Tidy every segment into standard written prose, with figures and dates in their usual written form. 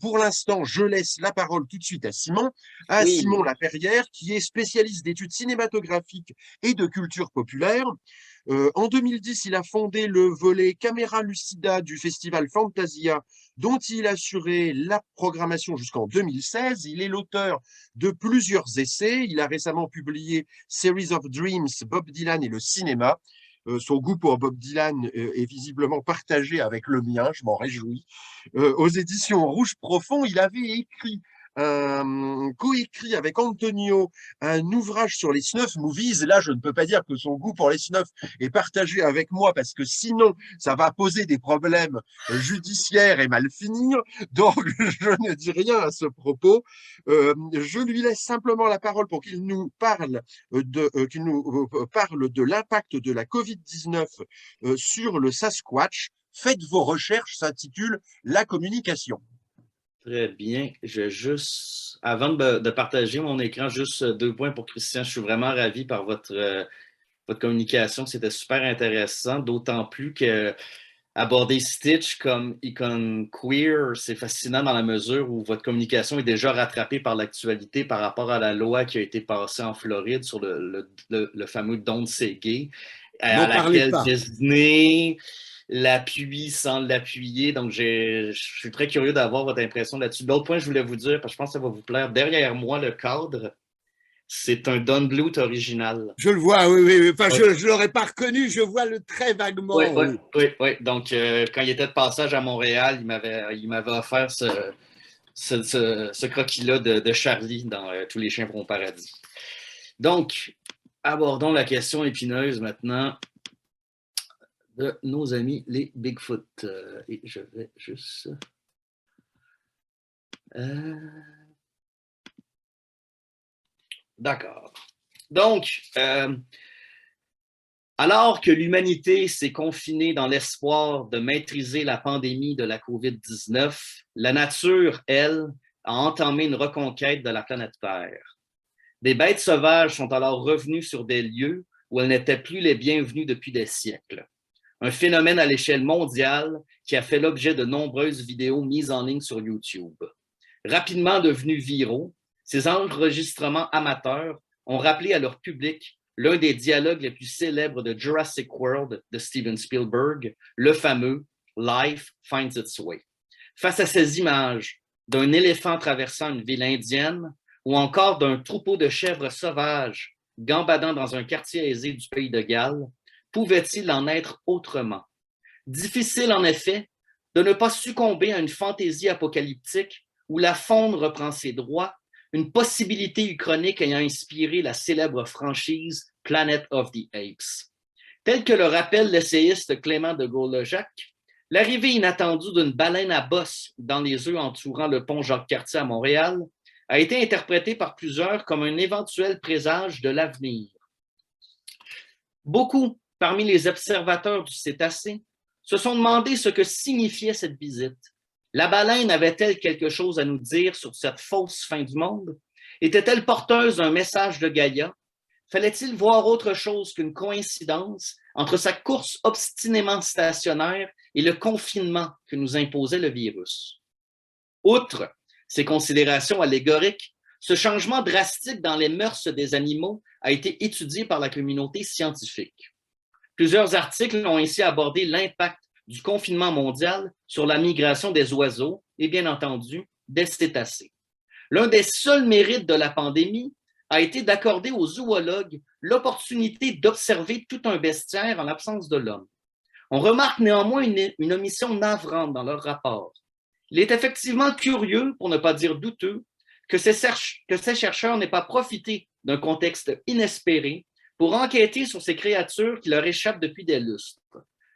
Pour l'instant, je laisse la parole tout de suite à Simon Oui, Laperrière, qui est spécialiste d'études cinématographiques et de culture populaire. En 2010, il a fondé le volet Camera Lucida du festival Fantasia, dont il assurait la programmation jusqu'en 2016. Il est l'auteur de plusieurs essais. Il a récemment publié Series of Dreams, Bob Dylan et le cinéma. Son goût pour Bob Dylan est visiblement partagé avec le mien, je m'en réjouis. Aux éditions Rouge Profond, il avait coécrit avec Antonio un ouvrage sur les snuff movies. Là, je ne peux pas dire que son goût pour les snuff est partagé avec moi parce que sinon, ça va poser des problèmes judiciaires et mal finir. Donc, je ne dis rien à ce propos. Je lui laisse simplement la parole pour qu'il nous parle de l'impact de la Covid-19 sur le Sasquatch. Faites vos recherches, s'intitule La communication. très bien. Avant de partager mon écran, juste 2 points pour Christian. Je suis vraiment ravi par votre communication. C'était super intéressant, d'autant plus que aborder Stitch comme icône queer, c'est fascinant dans la mesure où votre communication est déjà rattrapée par l'actualité par rapport à la loi qui a été passée en Floride sur le fameux Don't Say Gay, à N'en parlez laquelle pas. Disney l'appuie sans l'appuyer. Donc, je suis très curieux d'avoir votre impression là-dessus. L'autre point, je voulais vous dire, parce que je pense que ça va vous plaire, derrière moi, le cadre, c'est un Don Bluth original. Je le vois, oui, oui, oui. Enfin, Oui, je ne l'aurais pas reconnu, je vois le très oui, vaguement, oui, oui. oui, oui. Donc, quand il était de passage à Montréal, il m'avait offert ce croquis-là de Charlie dans Tous les chiens vont au paradis. Donc, abordons la question épineuse maintenant de nos amis les Bigfoot. Et je vais juste... D'accord. Donc, alors que l'humanité s'est confinée dans l'espoir de maîtriser la pandémie de la COVID-19, la nature, elle, a entamé une reconquête de la planète Terre. Des bêtes sauvages sont alors revenues sur des lieux où elles n'étaient plus les bienvenues depuis des siècles. Un phénomène à l'échelle mondiale qui a fait l'objet de nombreuses vidéos mises en ligne sur YouTube. Rapidement devenus viraux, ces enregistrements amateurs ont rappelé à leur public l'un des dialogues les plus célèbres de Jurassic World de Steven Spielberg, le fameux Life Finds Its Way. Face à ces images d'un éléphant traversant une ville indienne ou encore d'un troupeau de chèvres sauvages gambadant dans un quartier aisé du pays de Galles, pouvait-il en être autrement? Difficile en effet de ne pas succomber à une fantaisie apocalyptique où la faune reprend ses droits, une possibilité uchronique ayant inspiré la célèbre franchise Planet of the Apes. Tel que le rappelle l'essayiste Clément de Gaulle-Lejac, l'arrivée inattendue d'une baleine à bosse dans les œufs entourant le pont Jacques-Cartier à Montréal a été interprétée par plusieurs comme un éventuel présage de l'avenir. Beaucoup, parmi les observateurs du cétacé, se sont demandé ce que signifiait cette visite. La baleine avait-elle quelque chose à nous dire sur cette fausse fin du monde? Était-elle porteuse d'un message de Gaïa? Fallait-il voir autre chose qu'une coïncidence entre sa course obstinément stationnaire et le confinement que nous imposait le virus? Outre ces considérations allégoriques, ce changement drastique dans les mœurs des animaux a été étudié par la communauté scientifique. Plusieurs articles ont ainsi abordé l'impact du confinement mondial sur la migration des oiseaux et, bien entendu, des cétacés. L'un des seuls mérites de la pandémie a été d'accorder aux zoologues l'opportunité d'observer tout un bestiaire en l'absence de l'homme. On remarque néanmoins une omission navrante dans leur rapport. Il est effectivement curieux, pour ne pas dire douteux, que ces chercheurs n'aient pas profité d'un contexte inespéré pour enquêter sur ces créatures qui leur échappent depuis des lustres.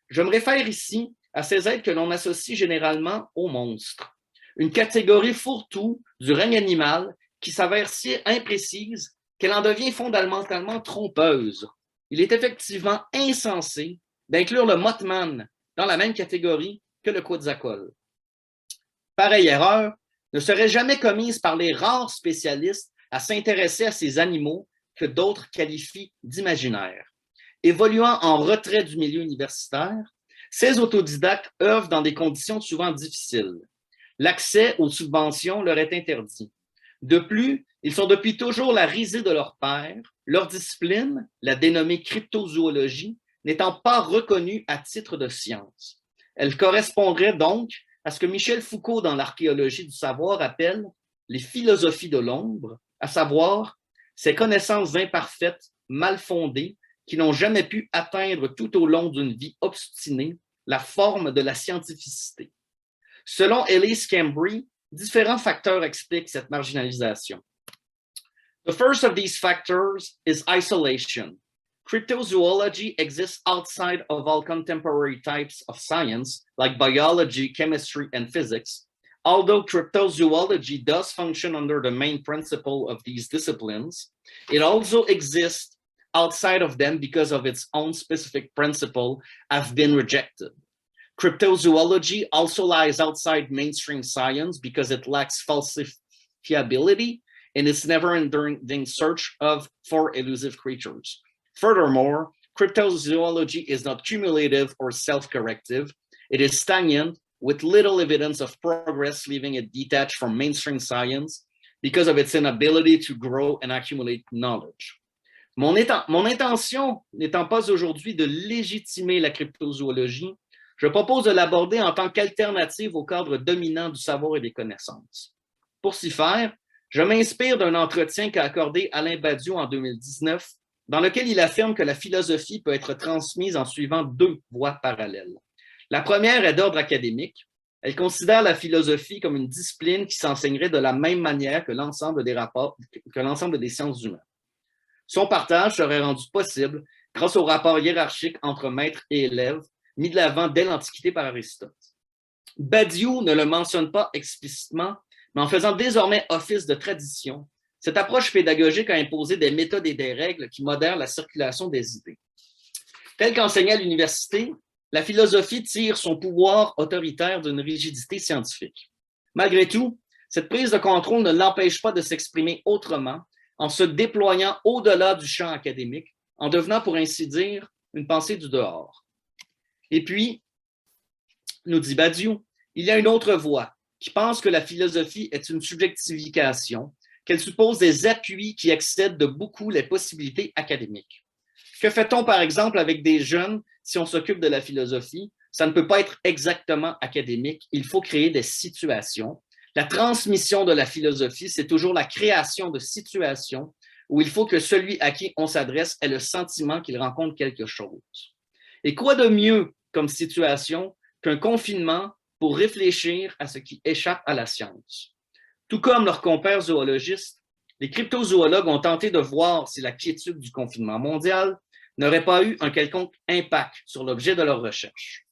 Je me réfère ici à ces êtres que l'on associe généralement aux monstres, une catégorie fourre-tout du règne animal qui s'avère si imprécise qu'elle en devient fondamentalement trompeuse. Il est effectivement insensé d'inclure le Mothman dans la même catégorie que le Quetzalcoatl. Pareille erreur ne serait jamais commise par les rares spécialistes à s'intéresser à ces animaux que d'autres qualifient d'imaginaires. Évoluant en retrait du milieu universitaire, ces autodidactes œuvrent dans des conditions souvent difficiles. L'accès aux subventions leur est interdit. De plus, ils sont depuis toujours la risée de leur père, leur discipline, la dénommée cryptozoologie, n'étant pas reconnue à titre de science. Elle correspondrait donc à ce que Michel Foucault, dans l'archéologie du savoir, appelle les philosophies de l'ombre, à savoir ces connaissances imparfaites, mal fondées, qui n'ont jamais pu atteindre tout au long d'une vie obstinée la forme de la scientificité. Selon Elise Cambry, différents facteurs expliquent cette marginalisation. The first of these factors is isolation. Cryptozoology exists outside of all contemporary types of science, like biology, chemistry, and physics. Although cryptozoology does function under the main principle of these disciplines, it also exists outside of them because of its own specific principle have been rejected. Cryptozoology also lies outside mainstream science because it lacks falsifiability in its never-ending search for elusive creatures. Furthermore, cryptozoology is not cumulative or self-corrective. It is stagnant with little evidence of progress, leaving it detached from mainstream science because of its inability to grow and accumulate knowledge. Mon intention n'étant pas aujourd'hui de légitimer la cryptozoologie, je propose de l'aborder en tant qu'alternative au cadre dominant du savoir et des connaissances. Pour s'y faire, je m'inspire d'un entretien qu'a accordé Alain Badiou en 2019, dans lequel il affirme que la philosophie peut être transmise en suivant deux voies parallèles. La première est d'ordre académique. Elle considère la philosophie comme une discipline qui s'enseignerait de la même manière que l'ensemble des sciences humaines. Son partage serait rendu possible grâce au rapport hiérarchique entre maître et élève, mis de l'avant dès l'Antiquité par Aristote. Badiou ne le mentionne pas explicitement, mais en faisant désormais office de tradition, cette approche pédagogique a imposé des méthodes et des règles qui modèrent la circulation des idées. Tel qu'enseigné à l'université, la philosophie tire son pouvoir autoritaire d'une rigidité scientifique. Malgré tout, cette prise de contrôle ne l'empêche pas de s'exprimer autrement, en se déployant au-delà du champ académique, en devenant, pour ainsi dire, une pensée du dehors. Et puis, nous dit Badiou, il y a une autre voie qui pense que la philosophie est une subjectification, qu'elle suppose des appuis qui excèdent de beaucoup les possibilités académiques. Que fait-on, par exemple, avec des jeunes si on s'occupe de la philosophie? Ça ne peut pas être exactement académique. Il faut créer des situations. La transmission de la philosophie, c'est toujours la création de situations où il faut que celui à qui on s'adresse ait le sentiment qu'il rencontre quelque chose. Et quoi de mieux comme situation qu'un confinement pour réfléchir à ce qui échappe à la science? Tout comme leurs compères zoologistes, les cryptozoologues ont tenté de voir si la quiétude du confinement mondial n'aurait pas eu un quelconque impact sur l'objet de leur recherche.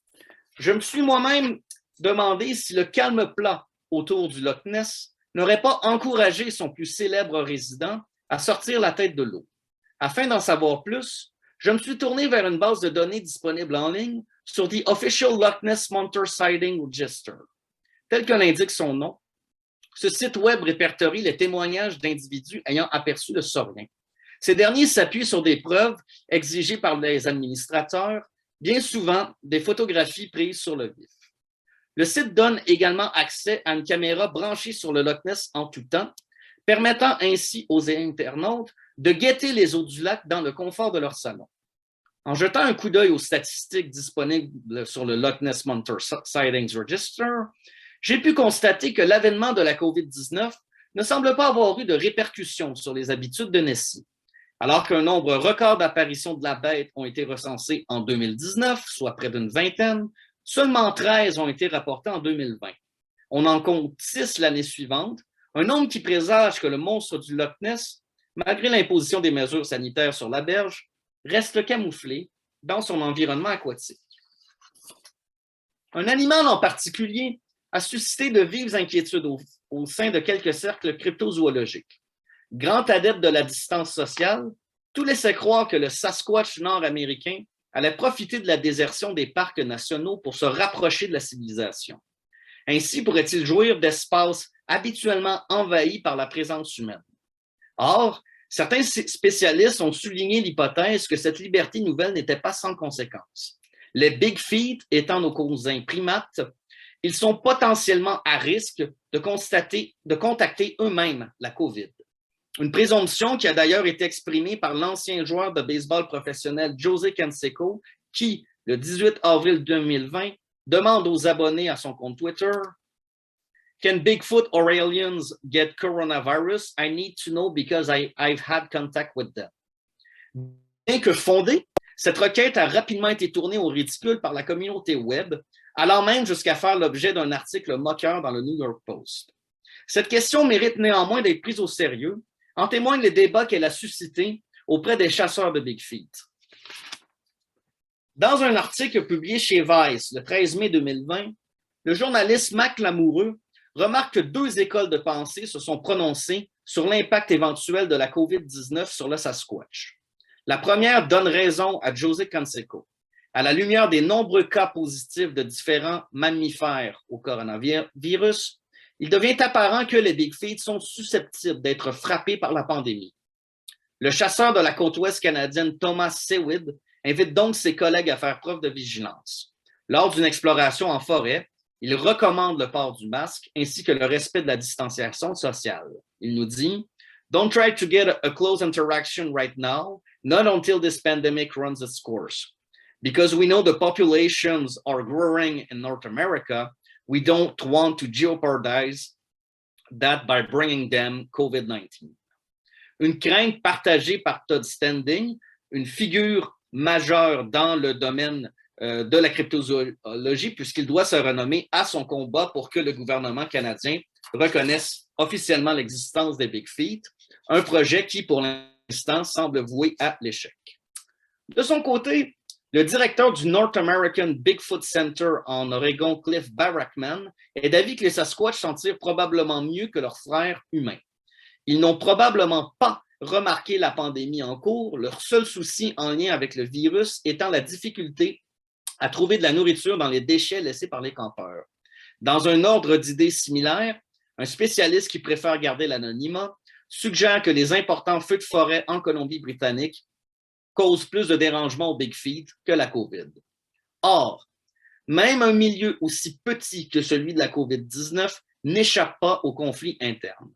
Je me suis moi-même demandé si le calme plat autour du Loch Ness n'aurait pas encouragé son plus célèbre résident à sortir la tête de l'eau. Afin d'en savoir plus, je me suis tourné vers une base de données disponible en ligne sur The Official Loch Ness Monster Sighting Register. Tel que l'indique son nom, ce site web répertorie les témoignages d'individus ayant aperçu le saurien. Ces derniers s'appuient sur des preuves exigées par les administrateurs, bien souvent des photographies prises sur le vif. Le site donne également accès à une caméra branchée sur le Loch Ness en tout temps, permettant ainsi aux internautes de guetter les eaux du lac dans le confort de leur salon. En jetant un coup d'œil aux statistiques disponibles sur le Loch Ness Monster Sightings Register, j'ai pu constater que l'avènement de la COVID-19 ne semble pas avoir eu de répercussions sur les habitudes de Nessie. Alors qu'un nombre record d'apparitions de la bête ont été recensées en 2019, soit près d'une vingtaine, seulement 13 ont été rapportées en 2020. On en compte 6 l'année suivante, un nombre qui présage que le monstre du Loch Ness, malgré l'imposition des mesures sanitaires sur la berge, reste camouflé dans son environnement aquatique. Un animal en particulier a suscité de vives inquiétudes au sein de quelques cercles cryptozoologiques. Grand adepte de la distance sociale, tout laissait croire que le Sasquatch nord-américain allait profiter de la désertion des parcs nationaux pour se rapprocher de la civilisation. Ainsi pourrait-il jouir d'espaces habituellement envahis par la présence humaine. Or, certains spécialistes ont souligné l'hypothèse que cette liberté nouvelle n'était pas sans conséquences. Les Big Feet étant nos cousins primates, ils sont potentiellement à risque de contacter eux-mêmes la COVID. Une présomption qui a d'ailleurs été exprimée par l'ancien joueur de baseball professionnel Jose Canseco, qui, le 18 avril 2020, demande aux abonnés à son compte Twitter « Can Bigfoot or aliens get coronavirus? I need to know because I've had contact with them. » Bien que fondée, cette requête a rapidement été tournée au ridicule par la communauté web, allant même jusqu'à faire l'objet d'un article moqueur dans le New York Post. Cette question mérite néanmoins d'être prise au sérieux, en témoignent les débats qu'elle a suscités auprès des chasseurs de Bigfeet. Dans un article publié chez Vice le 13 mai 2020, le journaliste Mac Lamoureux remarque que 2 écoles de pensée se sont prononcées sur l'impact éventuel de la COVID-19 sur le Sasquatch. La première donne raison à Jose Canseco. À la lumière des nombreux cas positifs de différents mammifères au coronavirus, il devient apparent que les Bigfeet sont susceptibles d'être frappés par la pandémie. Le chasseur de la côte ouest canadienne Thomas Sewid invite donc ses collègues à faire preuve de vigilance. Lors d'une exploration en forêt, il recommande le port du masque ainsi que le respect de la distanciation sociale. Il nous dit « Don't try to get a close interaction right now, not until this pandemic runs its course. Because we know the populations are growing in North America, we don't want to jeopardize that by bringing them COVID-19. » Une crainte partagée par Todd Standing, une figure majeure dans le domaine de la cryptozoologie, puisqu'il doit se renommer à son combat pour que le gouvernement canadien reconnaisse officiellement l'existence des Bigfeet, un projet qui, pour l'instant, semble voué à l'échec. De son côté, le directeur du North American Bigfoot Center en Oregon, Cliff Barackman, est d'avis que les Sasquatch s'en tirent probablement mieux que leurs frères humains. Ils n'ont probablement pas remarqué la pandémie en cours, leur seul souci en lien avec le virus étant la difficulté à trouver de la nourriture dans les déchets laissés par les campeurs. Dans un ordre d'idées similaire, un spécialiste qui préfère garder l'anonymat suggère que les importants feux de forêt en Colombie-Britannique causent plus de dérangements aux Bigfeet que la COVID. Or, même un milieu aussi petit que celui de la COVID-19 n'échappe pas aux conflits internes.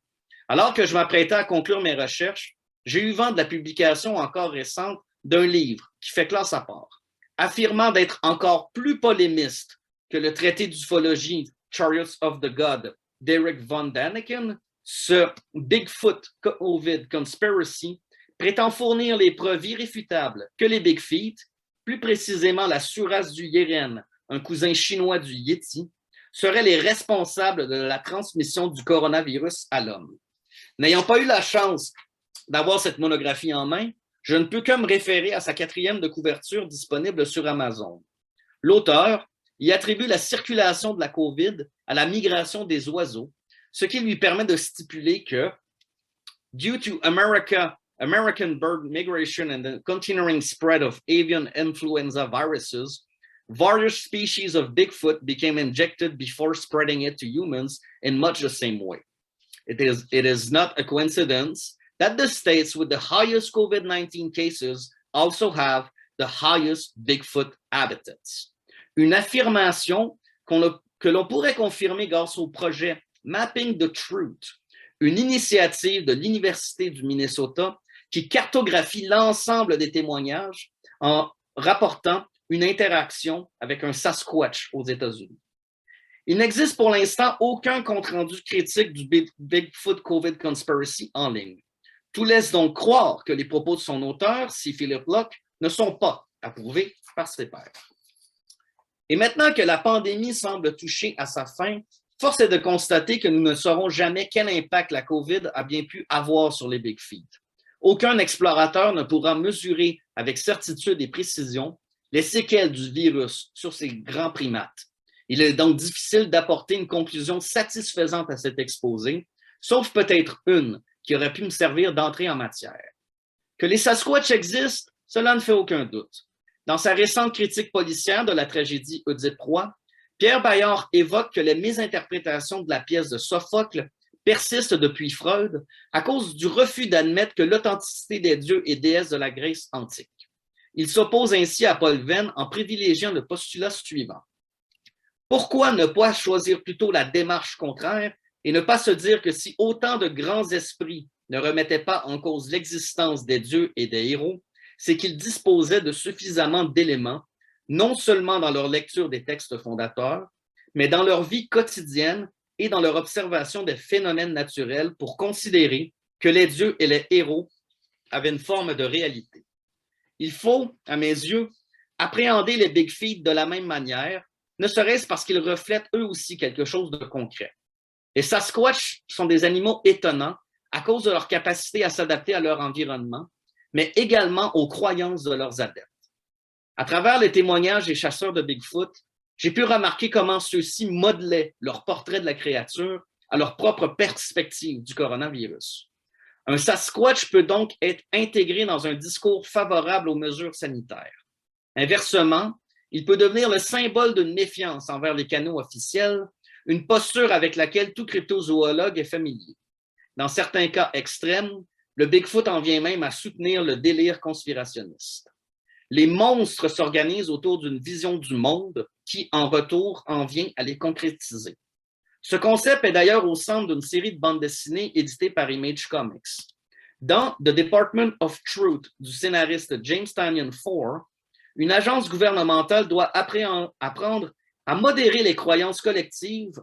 Alors que je m'apprêtais à conclure mes recherches, j'ai eu vent de la publication encore récente d'un livre qui fait classe à part, affirmant d'être encore plus polémiste que le traité d'ufologie Chariots of the God d'Eric von Daniken. Ce Bigfoot COVID Conspiracy prétend fournir les preuves irréfutables que les Bigfeet, plus précisément la sous-race du Yeren, un cousin chinois du Yeti, seraient les responsables de la transmission du coronavirus à l'homme. N'ayant pas eu la chance d'avoir cette monographie en main, je ne peux que me référer à sa 4e de couverture disponible sur Amazon. L'auteur y attribue la circulation de la COVID à la migration des oiseaux, ce qui lui permet de stipuler que « Due to American bird migration and the continuing spread of avian influenza viruses, various species of Bigfoot became injected before spreading it to humans in much the same way. It is not a coincidence that the states with the highest COVID-19 cases also have the highest Bigfoot habitats. » Une affirmation que l'on pourrait confirmer grâce au projet Mapping the Truth, une initiative de l'Université du Minnesota qui cartographie l'ensemble des témoignages en rapportant une interaction avec un Sasquatch aux États-Unis. Il n'existe pour l'instant aucun compte-rendu critique du Bigfoot COVID Conspiracy en ligne. Tout laisse donc croire que les propos de son auteur, C. Philip Locke, ne sont pas approuvés par ses pairs. Et maintenant que la pandémie semble toucher à sa fin, force est de constater que nous ne saurons jamais quel impact la COVID a bien pu avoir sur les Bigfeet. Aucun explorateur ne pourra mesurer avec certitude et précision les séquelles du virus sur ces grands primates. Il est donc difficile d'apporter une conclusion satisfaisante à cet exposé, sauf peut-être une qui aurait pu me servir d'entrée en matière. Que les Sasquatch existent, cela ne fait aucun doute. Dans sa récente critique policière de la tragédie Oedipe-Roi, Pierre Bayard évoque que les mésinterprétations de la pièce de Sophocle persistent depuis Freud à cause du refus d'admettre que l'authenticité des dieux et déesses de la Grèce antique. Il s'oppose ainsi à Paul Venn en privilégiant le postulat suivant. Pourquoi ne pas choisir plutôt la démarche contraire et ne pas se dire que si autant de grands esprits ne remettaient pas en cause l'existence des dieux et des héros, c'est qu'ils disposaient de suffisamment d'éléments, non seulement dans leur lecture des textes fondateurs, mais dans leur vie quotidienne et dans leur observation des phénomènes naturels pour considérer que les dieux et les héros avaient une forme de réalité. Il faut, à mes yeux, appréhender les Big Feet de la même manière, ne serait-ce parce qu'ils reflètent eux aussi quelque chose de concret. Les Sasquatch sont des animaux étonnants à cause de leur capacité à s'adapter à leur environnement, mais également aux croyances de leurs adeptes. À travers les témoignages des chasseurs de Bigfoot, j'ai pu remarquer comment ceux-ci modelaient leur portrait de la créature à leur propre perspective du coronavirus. Un Sasquatch peut donc être intégré dans un discours favorable aux mesures sanitaires. Inversement, il peut devenir le symbole d'une méfiance envers les canaux officiels, une posture avec laquelle tout cryptozoologue est familier. Dans certains cas extrêmes, le Bigfoot en vient même à soutenir le délire conspirationniste. Les monstres s'organisent autour d'une vision du monde qui, en retour, en vient à les concrétiser. Ce concept est d'ailleurs au centre d'une série de bandes dessinées éditées par Image Comics. Dans The Department of Truth du scénariste James Tynion IV, une agence gouvernementale doit apprendre à modérer les croyances collectives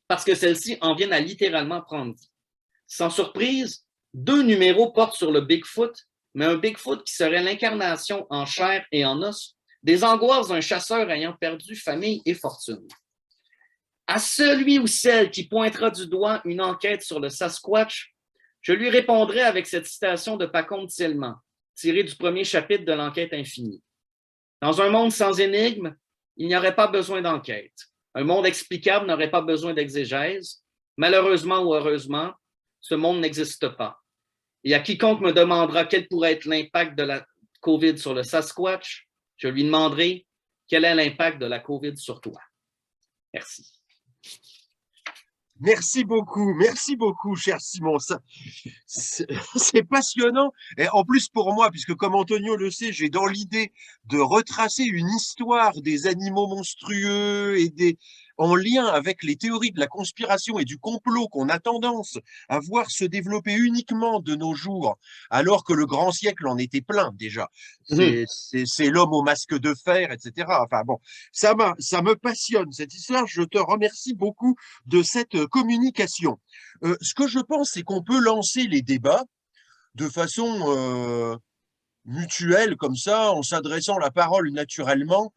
parce que celles-ci en viennent à littéralement prendre vie. Sans surprise, 2 numéros portent sur le Bigfoot, mais un Bigfoot qui serait l'incarnation en chair et en os des angoisses d'un chasseur ayant perdu famille et fortune. À celui ou celle qui pointera du doigt une enquête sur le Sasquatch, je lui répondrai avec cette citation de Pacôme Tillman, tirée du premier chapitre de l'Enquête infinie. Dans un monde sans énigmes, il n'y aurait pas besoin d'enquête. Un monde explicable n'aurait pas besoin d'exégèse. Malheureusement ou heureusement, ce monde n'existe pas. Et à quiconque me demandera quel pourrait être l'impact de la COVID sur le Sasquatch, je lui demanderai quel est l'impact de la COVID sur toi. Merci. Merci beaucoup, cher Simon. C'est passionnant. Et en plus, pour moi, puisque comme Antonio le sait, j'ai dans l'idée de retracer une histoire des animaux monstrueux et en lien avec les théories de la conspiration et du complot qu'on a tendance à voir se développer uniquement de nos jours, alors que le grand siècle en était plein déjà. C'est l'homme au masque de fer, etc. Enfin bon, ça me passionne cette histoire. Je te remercie beaucoup de cette communication. Ce que je pense, c'est qu'on peut lancer les débats de façon mutuelle, comme ça, en s'adressant la parole naturellement.